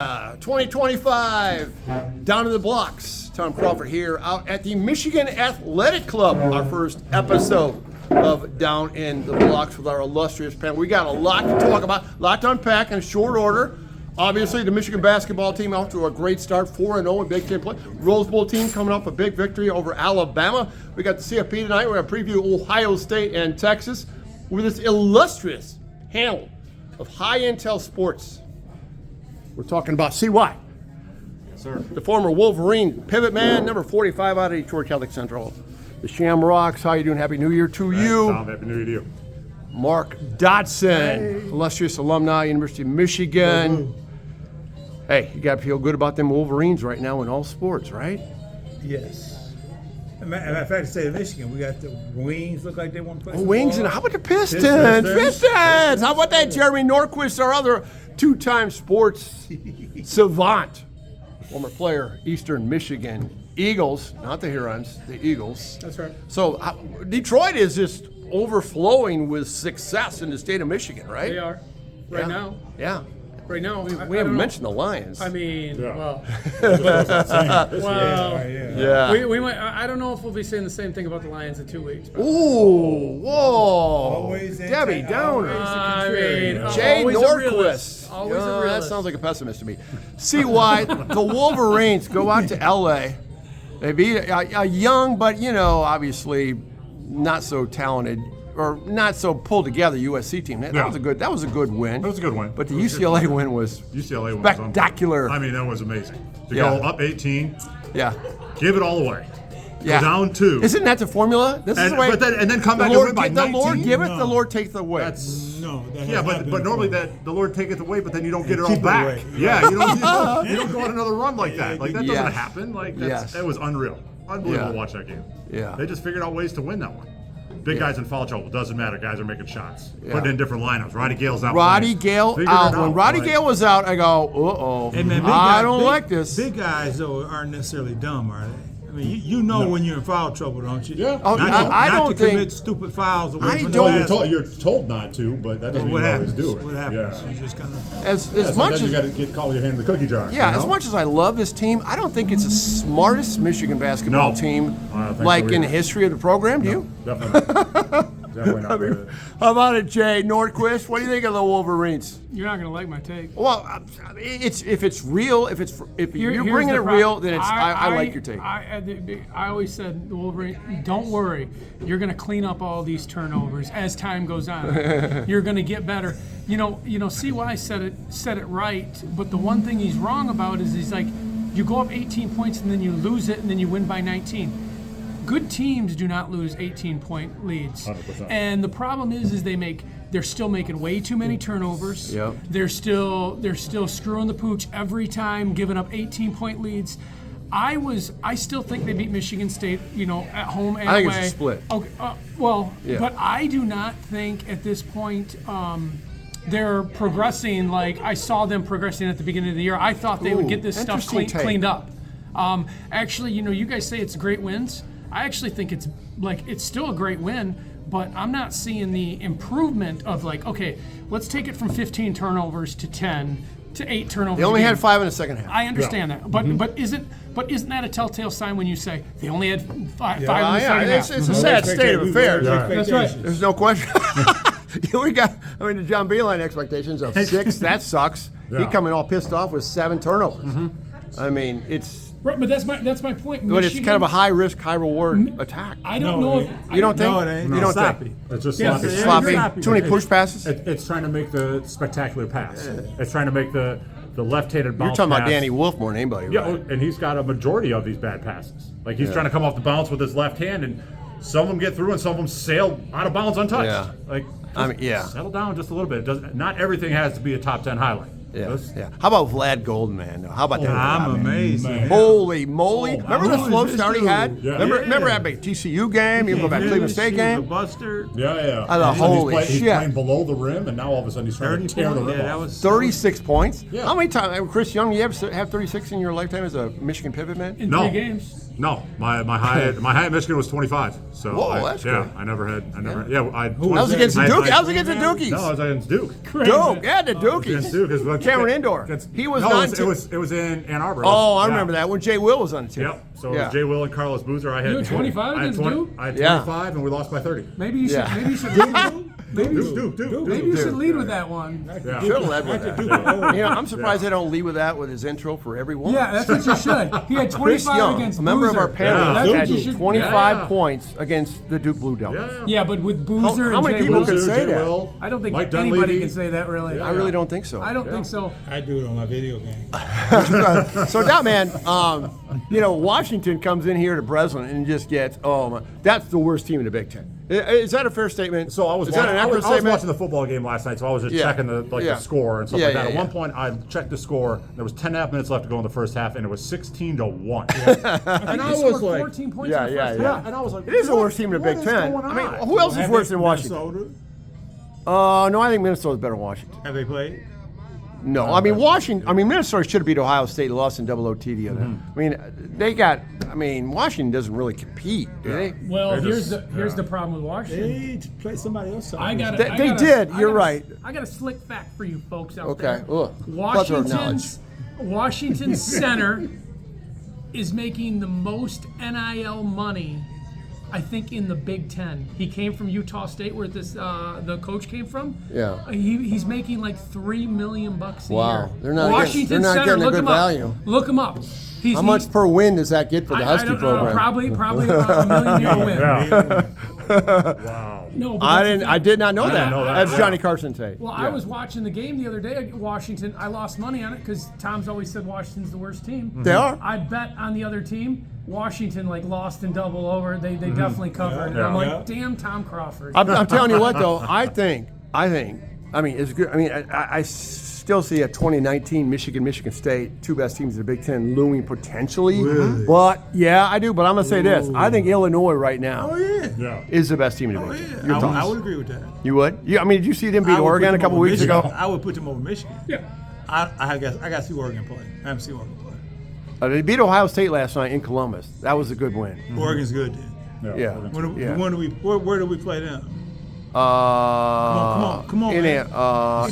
2025, down in the blocks. Tom Crawford here out at the Michigan Athletic Club. Our first episode of Down in the Blocks with our illustrious panel. We got a lot to talk about, a lot to unpack in short order. Obviously, the Michigan basketball team off to a great start, 4-0 in Big Ten play. Rose Bowl team coming off a big victory over Alabama. We got the CFP tonight. We're going to preview Ohio State and Texas with this illustrious panel of high intel sports. We're talking about CY. Yes, sir. The former Wolverine pivot man, number 45 out of Detroit Catholic Central. The Shamrocks, how you doing? Happy New Year to you. Tom, Happy New Year to you. Mark Dotson, illustrious alumni, University of Michigan. Hey, you got to feel good about them Wolverines right now in all sports, right? Yes. As a matter of fact, the state of Michigan, we got the Wings look like they want to play. Wings, and how about the Pistons? Pistons! How about that Jeremy Norquist, our other two-time sports savant, former player, Eastern Michigan Eagles, not the Hurons, the Eagles. That's right. So Detroit is just overflowing with success in the state of Michigan, right? They are. Right now. Yeah. Right now. We haven't mentioned the Lions. I mean, Yeah. well, Yeah. we might. I don't know if we'll be saying the same thing about the Lions in 2 weeks. But Ooh, whoa. Always Debbie Downer. I mean, Jay always a Norquist. realist. Always a That realist. sounds like a pessimist to me. CY, the Wolverines go out to LA. They beat a young, but obviously not so talented or not so pulled together USC team. That was a good. That was a good win. That was a good win. But the UCLA win was UCLA was spectacular. I mean, that was amazing. To Yeah. go up 18, Yeah. give it all away. Yeah. Go down 2. Isn't that the formula? This is And- the way. but then come the back and Lord, win by the Lord 19? giveth, No. the Lord taketh away. That's No, that has yeah, not but been normally the the Lord taketh away, but then you don't get it all keep it back. away. Yeah, you don't go on another run like that. Like that doesn't Yes. happen. Like Yes. that was unreal. Unbelievable Yeah. to watch that game. Yeah. They just figured out ways to win that one. Big guys in foul trouble. Doesn't matter. Guys are making shots. Putting in different lineups. Roddy Gale's out. Roddy Gale Figured it out. When Roddy Like, Gale was out, I go, uh-oh. Hey, man, I don't like this. Big guys, though, aren't necessarily dumb, are they? I mean, you know when you're in foul trouble, don't you? Yeah. Oh, Not I to don't think. commit stupid fouls away I from don't- the You're basket. you're told not to, but that doesn't mean What you always happens? do it. What happens? Yeah. You just kind of. As much Sometimes as you got to get caught with your hand in the cookie jar. yeah, you know? as much as I love this team, I don't think it's the smartest Michigan basketball No. team I don't think like so in the either. history of the program. Do you? Definitely. Definitely not. How about it, Jay Norquist? What do you think of the Wolverines? You're not going to like my take. Well, if it's real, if you're Here's bringing the it pro- real, then I like your take. I always said the Wolverine. Don't worry, you're going to clean up all these turnovers as time goes on. You're going to get better. CY said it right, but the one thing he's wrong about is he's like, you go up 18 points and then you lose it and then you win by 19. Good teams do not lose 18-point leads. 100%. And the problem is they're still making way too many turnovers. Yep. They're still screwing the pooch every time, giving up 18-point leads. I still think they beat Michigan State, at home and I think away. it's a split. Okay, Yeah. but I do not think at this point they're progressing like I saw them progressing at the beginning of the year. I thought they would get this stuff interesting take. cleaned up. Actually, you guys say it's great wins. I actually think it's still a great win, but I'm not seeing the improvement of okay, let's take it from 15 turnovers to 10 to 8 turnovers. They only a game. had 5 in the second half. I understand that, but isn't that a telltale sign when you say they only had five in the second half? It's a sad state of affairs. That's right. There's no question. We got, the John Beilein expectations of 6. That sucks. He Yeah. coming all pissed off with 7 turnovers. I mean, it's. Right, but that's my point. But it's kind of a Michigan- high risk, high reward attack. I don't know if You don't think? No, it ain't. You don't Sloppy. think? It's just Yeah, sloppy. It's Yeah, sloppy. sloppy. Too many push passes. It's trying to make the spectacular pass. It's trying to make the left-handed bounce You're talking about pass. Danny Wolf more than anybody. Yeah, Right? and he's got a majority of these bad passes. Like he's trying to come off the bounce with his left hand, and some of them get through, and some of them sail out of bounds untouched. Yeah. Like, I mean, yeah. settle down just a little bit. It doesn't. Not everything has to be a top 10 highlight. Yeah, Just- yeah. How about Vlad Goldman? How about that? I'm amazed. man. Holy moly! Remember the Who is slow this start he dude? had? Yeah. Remember that big TCU game? You go back Cleveland State A game? buster. Yeah. I thought, And holy he's shit. playing below the rim, and now all of a sudden he's trying 30 to tear the points. rim Yeah, that off. was 36 points. Yeah. How many times, Chris Young? You ever have 36 in your lifetime as a Michigan pivot man? in No. 3 games. No, my high at Michigan was 25. So Whoa, that's yeah, great. I never had. I That was against the Duke. That was against the Dukies. No, I was against Duke. Duke, yeah, the Against Dukies. Duke. Cameron Indoor. He was no, not. it was in Ann Arbor. Oh, I Yeah. remember that when Jay Will was on the team. Yep. So it Yeah. was Jay Will and Carlos Boozer. I had You had 25 I had against Duke? I had Yeah. 25, and we lost by 30. Maybe you should. Yeah. Maybe you should. Lead, maybe Duke. you should lead with that one. Yeah. Should have led with that. You know, I'm surprised they don't lead with that with his intro for everyone. Yeah, that's what you should. He had Chris 25 Young, against a member Boozer. of our panel, Yeah. That's what had you should. 25 Yeah. points against the Duke Blue Devils. Yeah, but with Boozer How and many Jay people Wilson, can say Jay that? Will, I don't think Mike anybody Dunleavy. can say that really. I really don't think so. I don't think so. I do it on my video game. So that man, you know, Washington comes in here to Breslin and just gets, oh my, that's the worst team in the Big Ten. Is that a fair statement? So I was, Is that watching, an I, accurate was, I was statement? watching the football game last night, so I was just Yeah. checking the Yeah. score and stuff Yeah, like that. yeah, At yeah. one point, I checked the score. There was 10.5 minutes left to go in the first half, and it was 16-1. And I I was scored like, 14 points Yeah, in the yeah, first yeah. half. and I was like, It is the what- worst team in the what Big is Ten. going I mean, on? who else is Have worse they- than Washington? Minnesota? No, I think Minnesota's better than Washington. Have they played? No, I mean Minnesota should have beat Ohio State and lost in double OT the other. I mean, they got. I mean, Washington doesn't really compete, do they? Well, They here's just- the problem with Washington. They played somebody else. I got They did, you're right. I got a slick fact for you folks out Okay, there. ugh, plethora of knowledge. Washington's center is making the most NIL money, I think, in the Big Ten. He came from Utah State, where the coach came from. Yeah. He's making like $3 million a Wow. year. They're not Washington getting- they're not center, getting a look good him up. value. Look him up. He's, How much per win does that get for the I Husky don't know, program? probably $1 million a win. Wow. No, but I that's the didn't. thing. I did not know that. didn't know that, That's yeah. Johnny Carson tape. Well, I was watching the game the other day at Washington. I lost money on it because Tom's always said Washington's the worst team. They are. I bet on the other team. Washington lost in double over. They definitely covered. And I'm Yeah. like, damn, Tom Crawford. I'm telling you what, though. I think. I mean, it's good. I mean, I still see a 2019 Michigan State, two best teams in the Big Ten, looming potentially. Really? But yeah, I do. But I'm gonna say this: I think Illinois right now Oh yeah. Yeah. is the best team in the Oh Big yeah. Ten. I would, I would agree with that. You would? I mean, did you see them beat I would put Oregon a them couple over weeks Michigan. ago? I would put them over Michigan. yeah. I got to see Oregon play. I haven't seen Oregon play. They beat Ohio State last night in Columbus. That was a good win. Oregon's good then. Yeah. Where do we play them? come on, in man.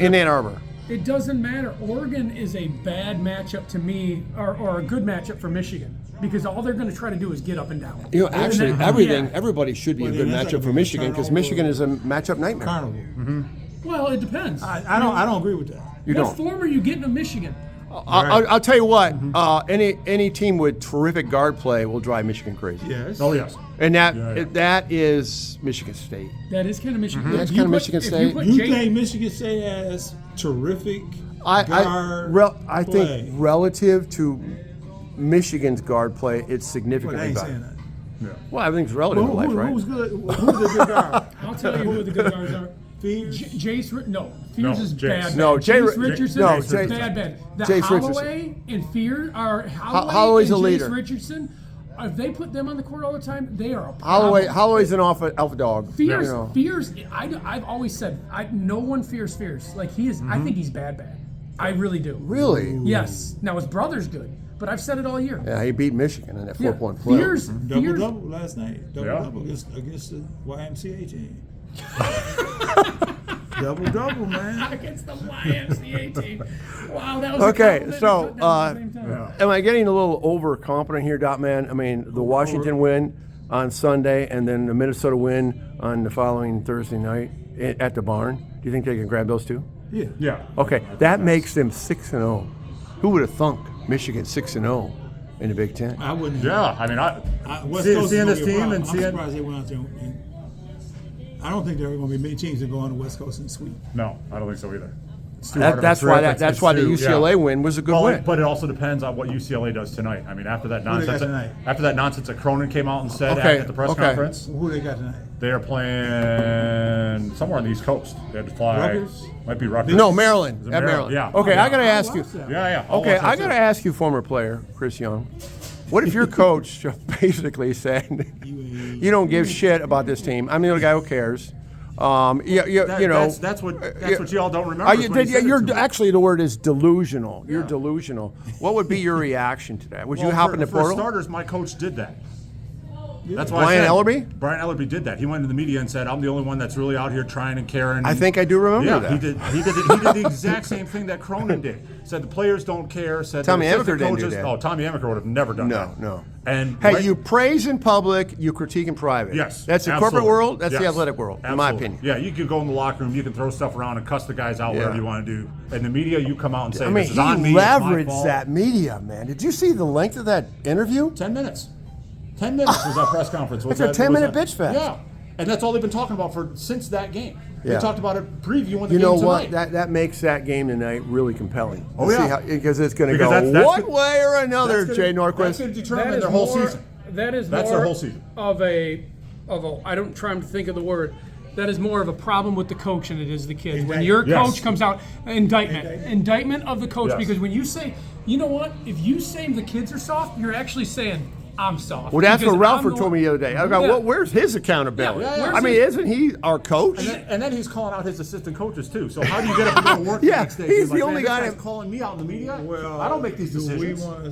in Ann Arbor. It doesn't matter. Oregon is a bad matchup to me, or a good matchup for Michigan, because all they're going to try to do is get up and down. You know, actually, And everything, yeah. everybody should be a Well, good then that's matchup like for a Michigan because turnover. Michigan is a matchup nightmare. Carnival. Well, it depends. I don't agree with that. You what don't. form are you getting of Michigan? I'll tell you what. Any team with terrific guard play will drive Michigan crazy. Yes. Oh yes. And Yeah. that is Michigan State. That is kind of Michigan. That's If you kinda put- Michigan if State. You put You Jake- think Michigan State has terrific I guard think play? relative to Michigan's guard play, it's Well, significantly I ain't better. saying that. Well, everything's relative in life, right? Who's good? Who's a good guard? I'll tell you who the good guards are. Fears? Jace, No, Fears is Jace. bad. No, Jace Richardson no, is Jace- bad. The Jace Holloway and Fear are Holloway's and a Jace leader. Richardson. If they put them on the court all the time, they are a problem. Holloway's an alpha dog. Fears, You know. Fears. I've always said no one fears Fears. Like he is. I think he's bad. I really do. Really? Yes. Now his brother's good, but I've said it all year. Yeah, he beat Michigan in that Yeah. 4-point play. Fears. Double Fears. double last night. Double Yeah. double against the YMCA team. Double double, man. Against the YMCA team. Wow, that was Okay, a compliment so, and put down at the same time. Am I getting a little overconfident here, Dot Man? I mean, the Washington win on Sunday and then the Minnesota win on the following Thursday night at the barn. Do you think they can grab those two? Yeah. Yeah. Okay, that makes them 6-0. Who would have thunk Michigan 6-0 in the Big Ten? I wouldn't. Yeah. I mean, West seeing Coast is this gonna be a team problem. and I'm seeing. surprised they went out there. And I don't think there are going to be many teams that go on the West Coast and sweep. No, I don't think so either. It's too hard of a That's trip. why It's- that's it's why the too- UCLA yeah. win was a good Well, win. but it also depends on what UCLA does tonight. I mean, after that Who they got nonsense, tonight? after that nonsense that Cronin came out and said Okay, at the press okay. conference, Who they got tonight? they are playing somewhere on the East Coast. They had to fly. Rutgers? Might be Rutgers. No, Maryland. Is it At Maryland. Yeah. Okay, yeah. I got to ask you. watched that. Yeah, yeah. I'll Okay, watch that I got to too. ask you, former player Chris Young. What if your coach basically said, "You don't give shit about this team"? I'm the only guy who cares. That's what y'all don't remember. is when he said it You're to me. actually the word is delusional. You're delusional. What would be your reaction to that? Would you Well, hop in the for portal? starters, my coach did that. That's why Brian I said, Ellerby? Brian Ellerby did that. He went to the media and said, "I'm the only one that's really out here trying and caring." I think I do remember Yeah, that. he did. He did the exact same thing that Cronin did. Said the players don't care. Said Tommy the assistant Amaker didn't do coaches. that. Oh, Tommy Amaker would have never done that. No. And Hey, right- you praise in public, you critique in private. Yes, That's the absolutely. corporate world. That's the Yes. athletic world, in my Absolutely. opinion. Yeah, you can go in the locker room, you can throw stuff around and cuss the guys out, Yeah. whatever you want to do. In the media, you come out and say, I mean, "This is on me." he it's my leveraged fault. that media, man. Did you see the length of that interview? 10 minutes. 10 minutes was that press conference. It's a 10-minute bitch fest. Yeah. And that's all they've been talking about since that game. Yeah. They talked about it previewing the You game know tonight. what? That makes that game tonight really compelling. Oh, yeah. Because it's going to Because go that's one good- way or another, That's Jay gonna- That's Norquist. going to That determine is their whole more- season. That is That's more their whole season. of a I don't try to think of the word. That is more of a problem with the coach than it is the kids. When your Yes. coach comes out, indictment of the coach, Yes. because when you say, you know what, if you say the kids are soft, you're actually saying I'm soft. Well, that's Because what Ralph I'm the told me the other day. I go, Yeah. well, where's his accountability? Yeah, yeah, yeah. I mean, isn't he our coach? And then he's calling out his assistant coaches too. So how do you get up and go to work Yeah, the next day? he's You're the like, only "Man, guy this guy's that- calling me out in the media. Well, I don't make these do decisions." we want to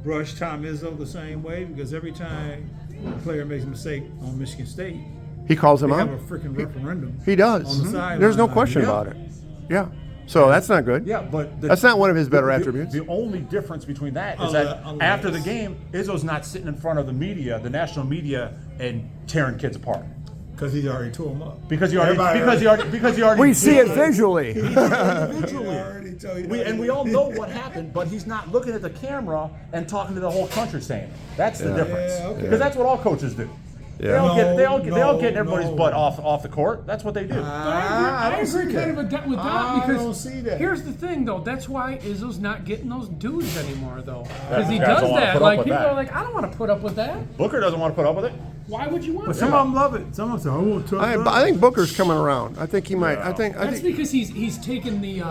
brush Tom Izzo the same way? Because every time a player makes a mistake on Michigan State, He calls him they out. have a freaking referendum. He does. On the sideline. There's no question Yeah. about it. Yeah. So that's not good. Yeah, but That's not one of his better attributes. The only difference between that is Unless- that after the game, Izzo's not sitting in front of the media, the national media, and tearing kids apart Because he already tore him up. because you already Everybody We see it did visually. individually. already told you And we all know what happened, but he's not looking at the camera and talking to the whole country saying it. That's the difference. Yeah, okay. Because that's what all coaches do. They Yeah. all get they all No, get everybody's no. butt off the court. That's what they do. I I don't see agree kind that. of with that I because don't see that. here's the thing though. That's why Izzo's not getting those dudes anymore though. Yeah, Because he guys does don't wanna that. put up Like with people that. are like, I don't want to put up with that. Booker doesn't want to put up with it. Why would you want But that? some of them love it. Some of them say, "I won't tough I up." think Booker's coming around. I think he might. I think. That's because he's taken the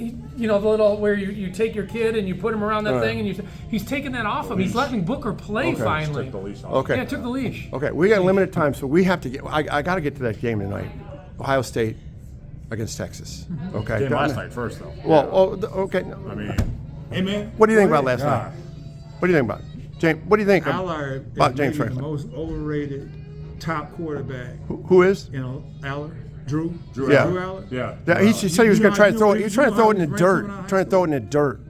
you know, the little where you take your kid and you put him around that thing and he's taking that off him. He's letting Booker play finally. Took the leash off. Okay. Yeah, took the leash. Okay, we got limited time, so we have to get. I got to get to that game tonight, Ohio State against Texas. Okay. Game last night first though. Well, okay. I mean, Hey, man. What do you think go about ahead. last night? What do you think about it? James? What do you think Allard about is James maybe the Franklin? most overrated top quarterback. Who is? You know, Allard, Drew. Yeah. Drew Allard. yeah. Yeah, he said he was you going know to try how to throw it. you- He was you trying to know throw it how in the he ranked dirt. him in Trying to throw it in the dirt.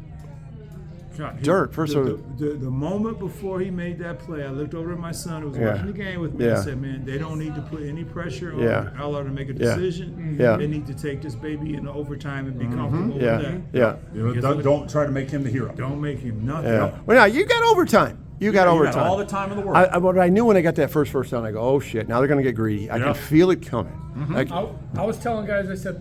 God, Dirt, first of all. the moment before he made that play, I looked over at my son who was Yeah. watching the game with me. Yeah. I said, "Man, they don't need to put any pressure on Yeah. Allard to make a Yeah. decision. Yeah. They need to take this baby into overtime and be comfortable Yeah, with that. yeah, You know, don't try to make him the hero. Don't make him nothing." yeah. Well, now you got overtime. You got You overtime. got all the time in the world. What I knew when I got that first down, I go, oh shit! Now they're going to get greedy. I Yeah. can feel it coming. Like, I was telling guys, I said,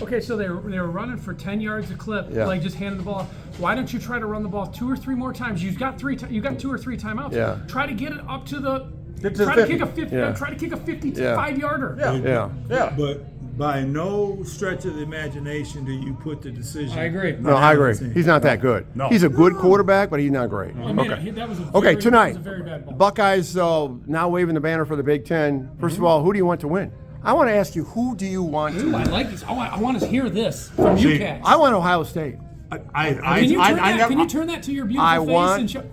okay, so they were running for 10 yards a clip, Yeah. like just handing the ball. Why don't you try to run the ball 2 or 3 more times? You got 2 or 3 timeouts. Yeah. Try to get it up to the. Get to the try to 50. kick a 50. Yeah. Try to kick a 55 Yeah. yarder. yeah. Yeah. But by no stretch of the imagination do you put the decision. I agree. No, I agree. He's not that good. No. He's a good quarterback, but he's not great. I mean, Okay. that was a Okay, very, tonight, that was a very bad ball. Buckeyes now waving the banner for the Big Ten. 1st of all, who do you want to win? I want to ask you, who do you want to Ooh, I win? like these. I want to hear this from you See, cats. I want Ohio State. Can you turn that to your beautiful I face want- and show?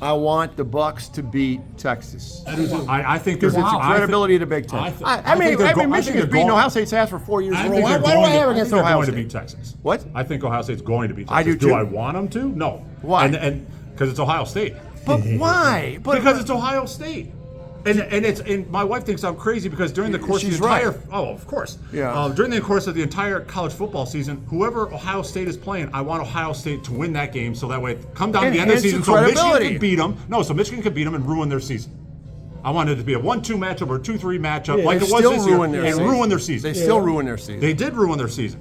I want the Bucks to beat Texas. I think Because there's it's the credibility of the Big Ten. I thi- I I mean, think they're go- I think Michigan's they're beaten going- Ohio State's ass for 4 years in a row. think Why they're do I going have to- against I think Ohio they're State? going to beat Texas. What? I think Ohio State's going to beat Texas. I do Do too. I want them to? No. Why? And because it's Ohio State. But why? But Because it's Ohio State. And my wife thinks I'm crazy because during the course She's of the entire right. of course Yeah. during the course of the entire college football season, whoever Ohio State is playing, I want Ohio State to win that game so that way come down to the end of the Enhance season your so Michigan credibility. can beat them. No, so Michigan could beat them and ruin their season. I wanted it to be a 1-2 matchup or a 2-3 matchup like They it was still this year ruin their and season. ruin their season. They still ruin their season. They did ruin their season,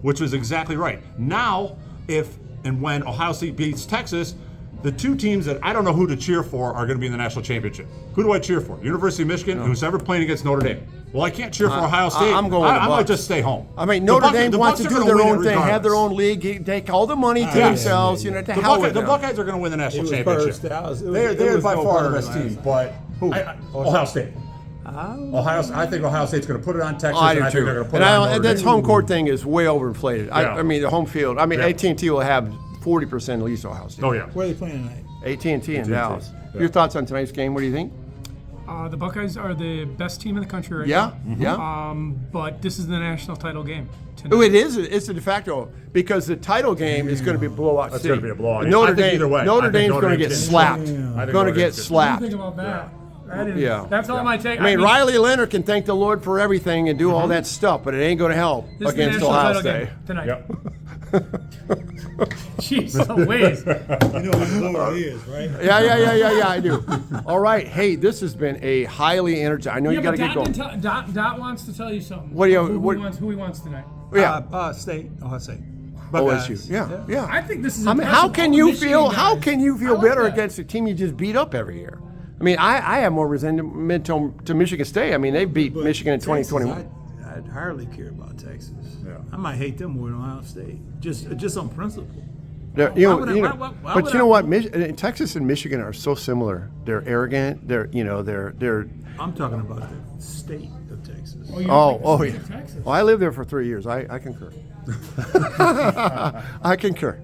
which was exactly right. Now, if and when Ohio State beats Texas, the two teams that I don't know who to cheer for are going to be in the national championship. Who do I cheer for? University of Michigan, who's ever playing against Notre Dame. Well, I can't cheer for Ohio State. I'm going with the I might Bucks. just stay home. I mean, The Notre Bucs- Dame the wants Bucs to are do gonna their win it own thing, have their regardless. own league, take all the money to Yeah. themselves. To hell with The them. Buckeyes are going to win the national It was championship. first. That was- it was- They're it was by no far the bird best last team, night. but Ohio State. I think Ohio State's going to put it on Texas, I and do I think too. they're going to put And it on Notre that's Dame. home court thing is way overinflated. Yeah. I mean, the home field. I mean, Yeah. AT&T will have 40% at least Ohio State. Oh yeah. Where are they playing tonight? AT&T in Dallas. Yeah. Your thoughts on tonight's game? What do you think? The Buckeyes are the best team in the country right Yeah, now. yeah. But this is the national title game tonight. Oh, it is. It's a de facto because the title game is going to be a blowout. That's city. going to be a blowout. Notre I think Dame. either way. Notre I think Dame's Notre going to Dame's get getting- slapped. I think Going to Notre get Dame's getting- slapped. Think about that. I didn't- Yeah. That's all my take. I mean, Riley Leonard can thank the Lord for everything and do all that stuff, but it ain't going to help This is the against national Ohio title State. game tonight. Yep. Jeez Louise. You know who Lord is, right? Yeah, I do. All right. Hey, this has been a highly energized. I know you got to get going. Dot wants to tell you something. What do you- Who he wants tonight. Yeah. State. Ohio State. OSU. Yeah. I think this is. I mean, how impressive. can All you Michigan feel? guys. How can you I feel like better that. against a team you just beat up every year? I mean, I have more resentment to Michigan State. I mean, they beat Michigan in 2021. I'd hardly care about Texas. Yeah. I might hate them more than Ohio State, just on principle. Why would I- why but would you know I- what? Texas and Michigan are so similar. They're arrogant. They're. I'm talking about the state of Texas. Oh, you Oh, like the oh state yeah. of Texas. Well, I lived there for 3 years. I concur. I concur.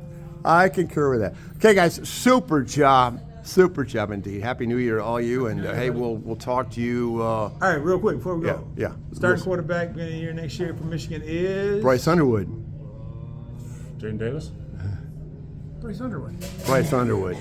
I concur with that. Okay, guys, super job indeed. Happy New Year to all you, and hey, we'll talk to you. All right, real quick before we go. Yeah. Starting quarterback beginning of the year next year for Michigan is Bryce Underwood. Jaden Davis. Bryce Underwood. Bryce Underwood.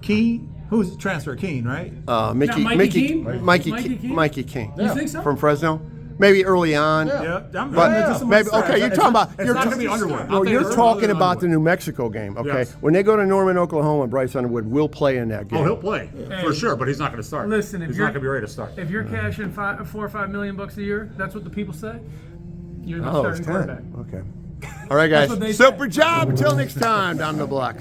Keene. Who's the transfer? Keene, right? Mickey Mikey Keene? Mikey Mikey Keene? Mikey King. You think so? From Fresno. Maybe early on. Yeah. But maybe okay. You're talking about. It's not going to be Underwood. No, you're talking about the New Mexico game. Okay. Yes. When they go to Norman, Oklahoma, Bryce Underwood will play in that game. Oh, he'll play for sure, but he's not going to start. Listen, if he's you're not going to be ready to start. If you're cashing $4 or $5 million a year, that's what the people say. You're the Oh, it's starting quarterback. 10. Okay. All right, guys. what they Super job. Until next time, down the blocks.